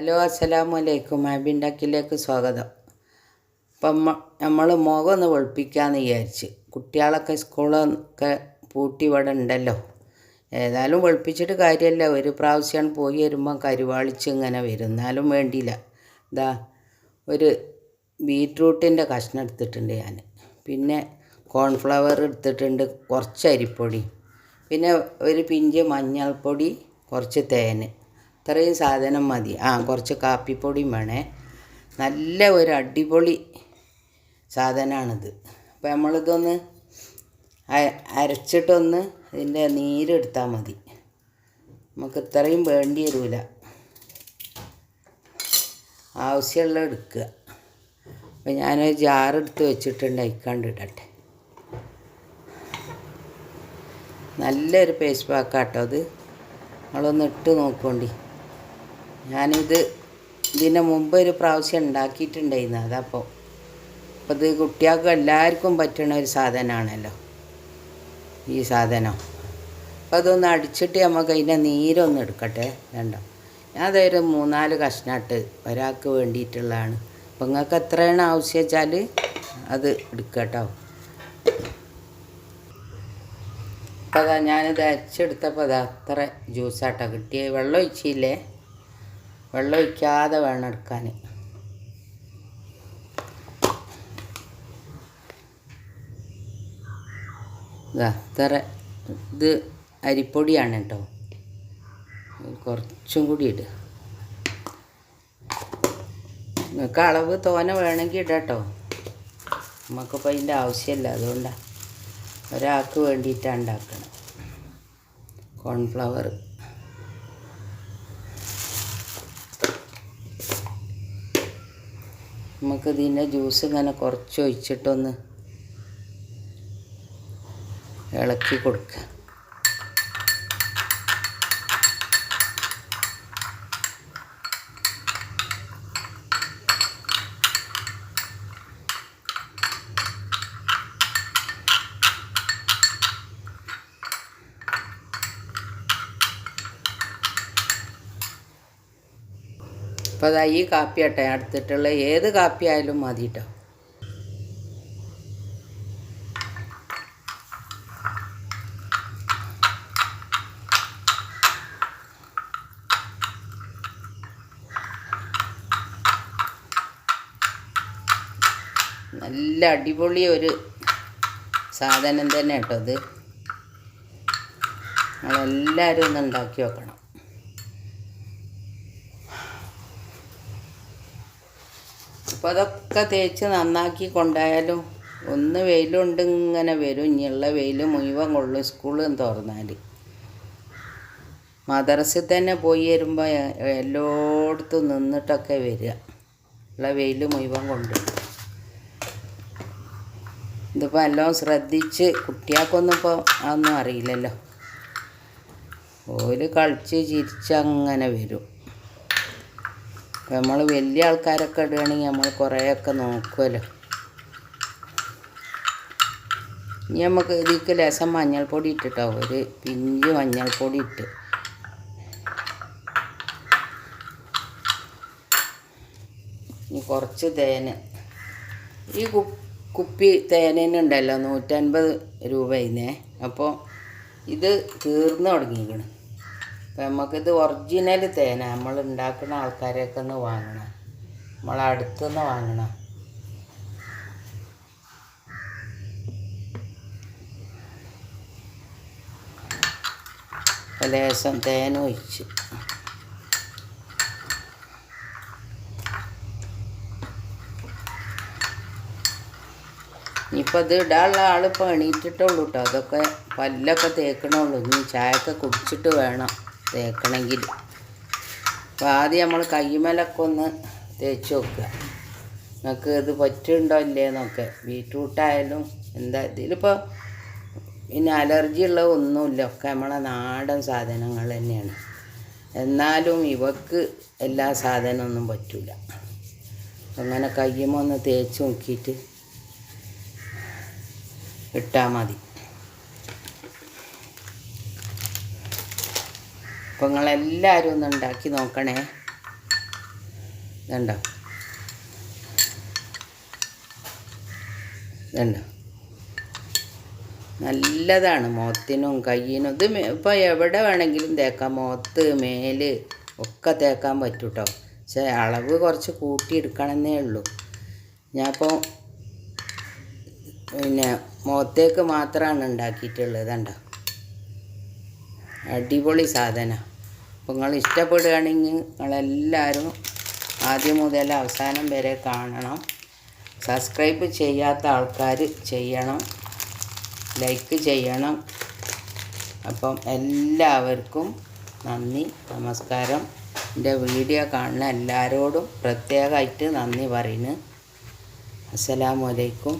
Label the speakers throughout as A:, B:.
A: Hello, അസ്സലാമു അലൈക്കും. ആബിണ്ടാക്കിലേക്ക് സ്വാഗതം. അപ്പം നമ്മൾ മുഖം ഒന്ന് വെളുപ്പിക്കാമെന്ന് വിചാരിച്ച്. കുട്ടികളൊക്കെ സ്കൂളൊക്കെ പൂട്ടി ഇവിടെ ഉണ്ടല്ലോ. ഏതായാലും വെളുപ്പിച്ചിട്ട് കാര്യമല്ല. ഒരു പ്രാവശ്യമാണ് പോയി വരുമ്പം കരുവാളിച്ച് ഇങ്ങനെ വരും. എന്നാലും വേണ്ടിയില്ല. ഇതാ ഒരു ബീറ്റ്റൂട്ടിൻ്റെ കഷ്ണം എടുത്തിട്ടുണ്ട് ഞാൻ. പിന്നെ കോൺഫ്ലവർ എടുത്തിട്ടുണ്ട്, കുറച്ച് അരിപ്പൊടി, പിന്നെ ഒരു പിഞ്ച് മഞ്ഞൾപ്പൊടി, കുറച്ച് തേൻ. ഇത്രയും സാധനം മതി. കുറച്ച് കാപ്പിപ്പൊടിയും വേണേ. നല്ല ഒരു അടിപൊളി സാധനമാണിത്. അപ്പോൾ നമ്മളിതൊന്ന് അരച്ചിട്ടൊന്ന് ഇതിൻ്റെ നീരെടുത്താൽ മതി. നമുക്ക് ഇത്രയും വേണ്ടി വരില്ല, ആവശ്യമുള്ള എടുക്കുക. അപ്പോൾ ഞാനൊരു ജാറെടുത്ത് വെച്ചിട്ടുണ്ട്, അയക്കാണ്ടിടട്ടെ. നല്ലൊരു പേസ്റ്റ് പാക്കാട്ടോ അത്. നമ്മളൊന്ന് ഇട്ട് നോക്കോണ്ടി. ഇതിൻ്റെ മുമ്പ് ഒരു പ്രാവശ്യം ഉണ്ടാക്കിയിട്ടുണ്ടായിരുന്നു. അപ്പോൾ ഇത് കുട്ടികൾക്ക് എല്ലാവർക്കും പറ്റുന്ന ഒരു സാധനമാണല്ലോ ഈ സാധനം. അപ്പോൾ അതൊന്ന് അടിച്ചിട്ട് നമുക്ക് അതിൻ്റെ നീരൊന്ന് എടുക്കട്ടെ. രണ്ടോ ഞാൻ അതൊരു 3-4 കഷ്ണമായിട്ട് ഒരാൾക്ക് വേണ്ടിയിട്ടുള്ളതാണ്. അപ്പോൾ നിങ്ങൾക്ക് എത്രയാണ് ആവശ്യം വെച്ചാൽ അത് എടുക്കട്ടോ. അപ്പോൾ അതാ ഞാനിത് അരച്ചെടുത്തപ്പോൾ അത് അത്ര ജ്യൂസാട്ടോ കിട്ടിയ. വെള്ളം ഒഴിച്ചില്ലേ, വെള്ളം ഒഴിക്കാതെ വേണം എടുക്കാൻ. അത്ര ഇത് അരിപ്പൊടിയാണ് കേട്ടോ. കുറച്ചും കൂടി ഇടുക. നിങ്ങൾക്ക് അളവ് തോനെ വേണമെങ്കിൽ ഇടാട്ടോ. നമുക്കിപ്പോൾ അതിൻ്റെ ആവശ്യമില്ല, അതുകൊണ്ടാണ്. ഒരാൾക്ക് വേണ്ടിയിട്ടാണ് ഉണ്ടാക്കണം. കോൺഫ്ലവർ നമുക്കിതിൻ്റെ ജ്യൂസ് ഇങ്ങനെ കുറച്ച് ഒഴിച്ചിട്ടൊന്ന് ഇളക്കി കൊടുക്കുക. അപ്പോൾ അതാ ഈ കാപ്പി ആട്ടെ എടുത്തിട്ടുള്ള. ഏത് കാപ്പി ആയാലും മതി കേട്ടോ. നല്ല അടിപൊളി ഒരു സാധനം തന്നെ കേട്ടോ ഇത്. നമ്മളെല്ലാവരും ഒന്ന് ഉണ്ടാക്കി വെക്കണം. അപ്പോൾ അതൊക്കെ തേച്ച് നന്നാക്കി കൊണ്ടായാലും ഒന്ന് വെയിലുണ്ട് ഇങ്ങനെ വരും. ഇനിയുള്ള വെയിൽ മുഴുവൻ കൊള്ളും സ്കൂളിൽ തുറന്നാൽ. മദ്രസയിൽ തന്നെ പോയി വരുമ്പോൾ എല്ലായിടത്തും നിന്നിട്ടൊക്കെ വരിക. ഉള്ള വെയിൽ മുഴുവൻ കൊണ്ട് ഇതിപ്പോൾ എല്ലാം ശ്രദ്ധിച്ച്. കുട്ടികൾക്കൊന്നും ഇപ്പോൾ അതൊന്നും അറിയില്ലല്ലോ. ഓല് കളിച്ച് ചിരിച്ച് അങ്ങനെ വരും. നമ്മൾ വലിയ ആൾക്കാരൊക്കെ ഇടുകയാണെങ്കിൽ നമ്മൾ കുറേയൊക്കെ നോക്കുമല്ലോ. ഇനി നമുക്ക് ഇതിലേക്ക് ലേശം മഞ്ഞൾപ്പൊടി ഇട്ടിട്ടോ, ഒരു പിഞ്ച് മഞ്ഞൾപ്പൊടി ഇട്ട്. ഇനി കുറച്ച് തേന്. ഈ കുപ്പി തേനുണ്ടല്ലോ 150 രൂപയിന്നേ. അപ്പോൾ ഇത് തീർന്നു തുടങ്ങിയിരിക്കണം. അപ്പം നമുക്കിത് ഒറിജിനൽ തേന നമ്മൾ ഉണ്ടാക്കുന്ന ആൾക്കാരെയൊക്കെ ഒന്ന് വാങ്ങണം, നമ്മളടുത്തുനിന്ന് വാങ്ങണം. ലേശം തേൻ ഒഴിച്ച് ഇനിയിപ്പോൾ ഇത് ഇടാനുള്ള ആളിപ്പോൾ എണീറ്റിട്ടുള്ളൂ കേട്ടോ. അതൊക്കെ പല്ലൊക്കെ തേക്കണുള്ളൂ. ഇനി ചായയൊക്കെ കുടിച്ചിട്ട് വേണം തേക്കണമെങ്കിൽ. അപ്പോൾ ആദ്യം നമ്മൾ കൈമലൊക്കെ ഒന്ന് തേച്ച് വെക്കുക. നിങ്ങൾക്ക് ഇത് പറ്റുന്നുണ്ടോ ഇല്ലേന്നൊക്കെ. ബീറ്റ്റൂട്ടായാലും എന്താ ഇതിലിപ്പോൾ പിന്നെ അലർജി ഉള്ള ഒന്നുമില്ല. ഒക്കെ നമ്മളെ നാടൻ സാധനങ്ങൾ തന്നെയാണ്. എന്നാലും ഇവക്ക് എല്ലാ സാധനമൊന്നും പറ്റില്ല. അങ്ങനെ കയ്യുമ്മ ഒന്ന് തേച്ച് നോക്കിയിട്ട് ഇട്ടാൽ മതി. അപ്പോൾ നിങ്ങളെല്ലാവരും ഒന്ന് ഉണ്ടാക്കി നോക്കണേ. ഇതുണ്ടോ ഇതുണ്ടോ നല്ലതാണ് മുഖത്തിനും കയ്യിനും. ഇത് ഇപ്പോൾ എവിടെ വേണമെങ്കിലും തേക്കാം, മുഖത്ത് മേല് ഒക്കെ തേക്കാൻ പറ്റും കേട്ടോ. പക്ഷേ അളവ് കുറച്ച് കൂട്ടിയെടുക്കണമെന്നേ ഉള്ളൂ. ഞാനിപ്പോൾ പിന്നെ മുഖത്തേക്ക് മാത്രമാണ് ഉണ്ടാക്കിയിട്ടുള്ളത്. കണ്ടോ അടിപൊളി സാധനം. അപ്പോൾ നിങ്ങൾ ഇഷ്ടപ്പെടുകയാണെങ്കിൽ നിങ്ങളെല്ലാവരും ആദ്യം മുതൽ അവസാനം വരെ കാണണം. സബ്സ്ക്രൈബ് ചെയ്യാത്ത ആൾക്കാർ ചെയ്യണം, ലൈക്ക് ചെയ്യണം. അപ്പം എല്ലാവർക്കും നന്ദി, നമസ്കാരം. എൻ്റെ വീഡിയോ കാണുന്ന എല്ലാവരോടും പ്രത്യേകമായിട്ട് നന്ദി പറയുന്നു. അസ്സലാമു അലൈക്കും.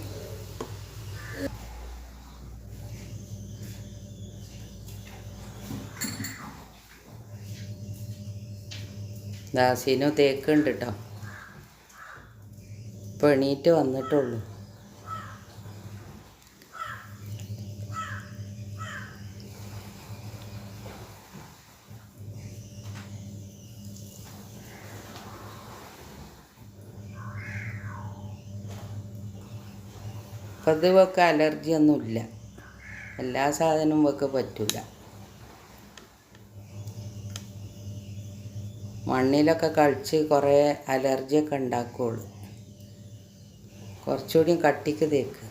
A: ദാസിനു തേക്കുണ്ട് കേട്ടോ. ഇപ്പോൾ എണീറ്റ് വന്നിട്ടുള്ളൂ. അപ്പം ഇത് ഇവൾക്ക് അലർജിയൊന്നുമില്ല. എല്ലാ സാധനവും ഇവൾക്ക് പറ്റില്ല. മണ്ണിലൊക്കെ കളിച്ച് കുറേ അലർജിയൊക്കെ ഉണ്ടാക്കുകയുള്ളൂ. കുറച്ചുകൂടി കട്ടിക്ക് തേക്ക്.